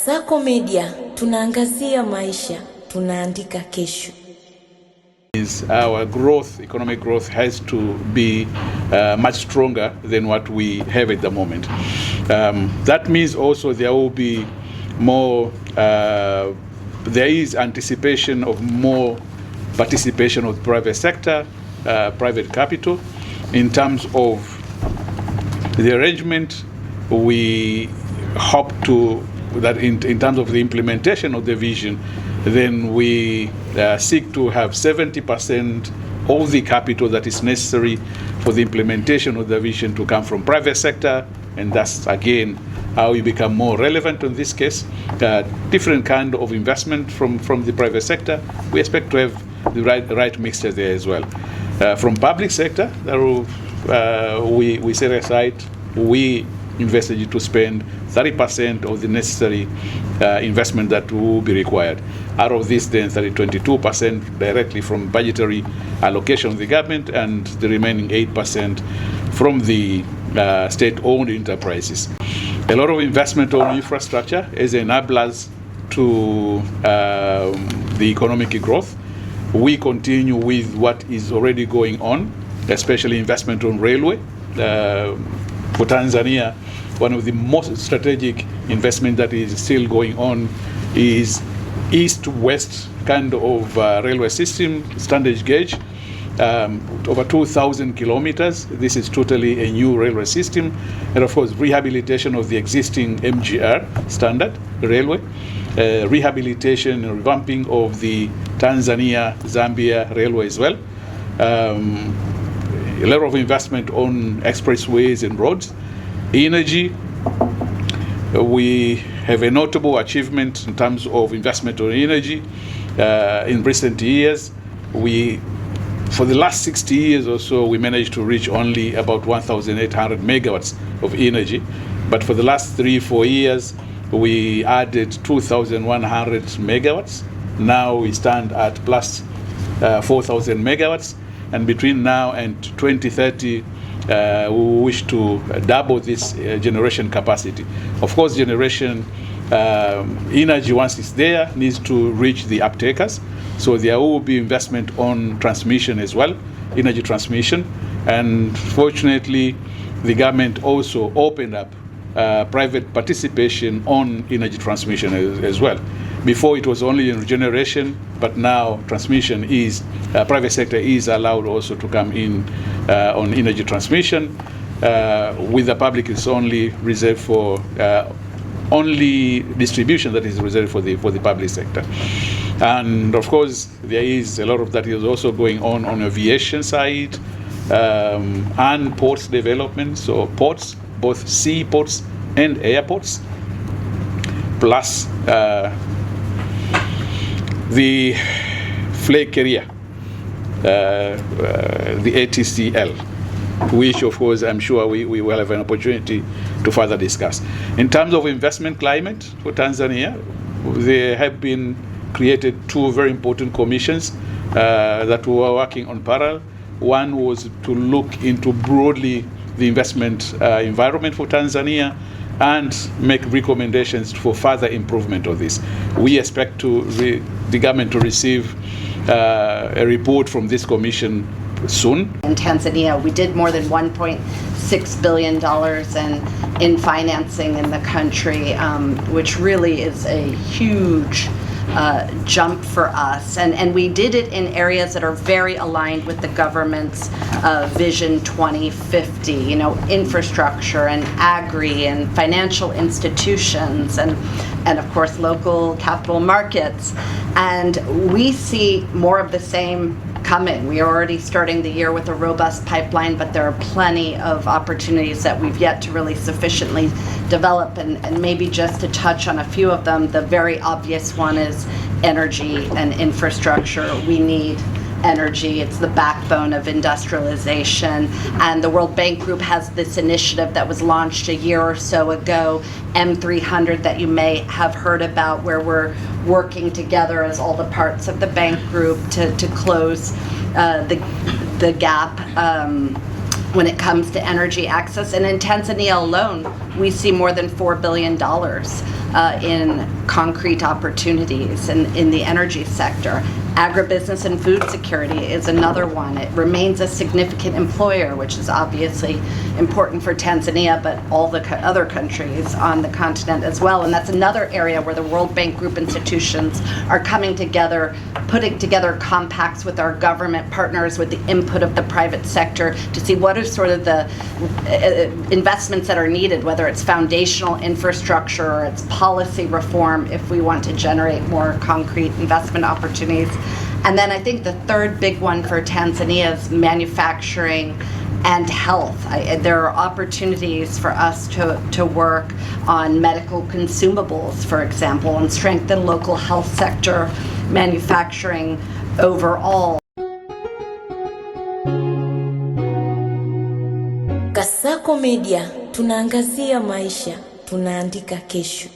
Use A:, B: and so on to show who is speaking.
A: Sako Media, tunaangazia maisha, tunaandika kesho.
B: Our growth, economic growth, has to be much stronger than what we have at the moment. That means also there will be more, there is anticipation of more participation of the private sector, private capital. In terms of the arrangement, we hope to, that in terms of the implementation of the vision, then we seek to have 70% of the capital that is necessary for the implementation of the vision to come from private sector, and that's again how we become more relevant in this case. Different kind of investment from the private sector. We expect to have the right mixture there as well. From public sector, we set aside, we invested to spend 30% of the necessary investment that will be required. Out of this, then 22% directly from budgetary allocation of the government, and the remaining 8% from the state-owned enterprises. A lot of investment on infrastructure as enablers to the economic growth. We continue with what is already going on, especially investment on railway. For Tanzania, one of the most strategic investment that is still going on is east-west kind of railway system, standard gauge, over 2,000 kilometers. This is totally a new railway system. And of course, rehabilitation of the existing MGR, standard railway, rehabilitation and revamping of the Tanzania-Zambia railway as well. A lot of investment on expressways and roads. Energy, we have a notable achievement in terms of investment on energy. In recent years, for the last 60 years or so, we managed to reach only about 1,800 megawatts of energy. But for the last 3-4 years, we added 2,100 megawatts. Now we stand at plus 4,000 megawatts. And between now and 2030, we wish to double this generation capacity. Of course, generation energy, once it's there, needs to reach the uptakers. So there will be investment on transmission as well, energy transmission. And fortunately, the government also opened up private participation on energy transmission as well. Before it was only in generation, but now transmission is, private sector is allowed also to come in on energy transmission. With the public, it's only reserved for, only distribution that is reserved for the public sector. And of course, there is a lot of that is also going on aviation side and ports development. So ports, both seaports and airports, plus the flag carrier, the ATCL, which of course I'm sure we will have an opportunity to further discuss. In terms of investment climate for Tanzania, there have been created two very important commissions that we were working on parallel. One was to look into broadly the investment environment for Tanzania and make recommendations for further improvement of this. We expect the government to receive a report from this commission soon.
C: In Tanzania, we did more than $1.6 billion in financing in the country, which really is a huge jump for us, and we did it in areas that are very aligned with the government's Vision 2050, you know, infrastructure and agri and financial institutions and of course local capital markets. And we see more of the same coming. We are already starting the year with a robust pipeline, but there are plenty of opportunities that we've yet to really sufficiently develop, and maybe just to touch on a few of them, the very obvious one is energy and infrastructure. We need energy. It's the backbone of industrialization, and the World Bank Group has this initiative that was launched a year or so ago, M300, that you may have heard about, where we're working together as all the parts of the bank group to close the gap when it comes to energy access. And in Tanzania alone, we see more than $4 billion in concrete opportunities in the energy sector. Agribusiness and food security is another one. It remains a significant employer, which is obviously important for Tanzania, but all the other countries on the continent as well. And that's another area where the World Bank Group institutions are coming together, putting together compacts with our government partners, with the input of the private sector, to see what are sort of the investments that are needed, whether it's foundational infrastructure or it's policy reform, if we want to generate more concrete investment opportunities. And then I think the third big one for Tanzania is manufacturing and health. There are opportunities for us to work on medical consumables, for example, and strengthen local health sector manufacturing overall.
A: Kasako Media, tunaangazia maisha, tunaandika kesho.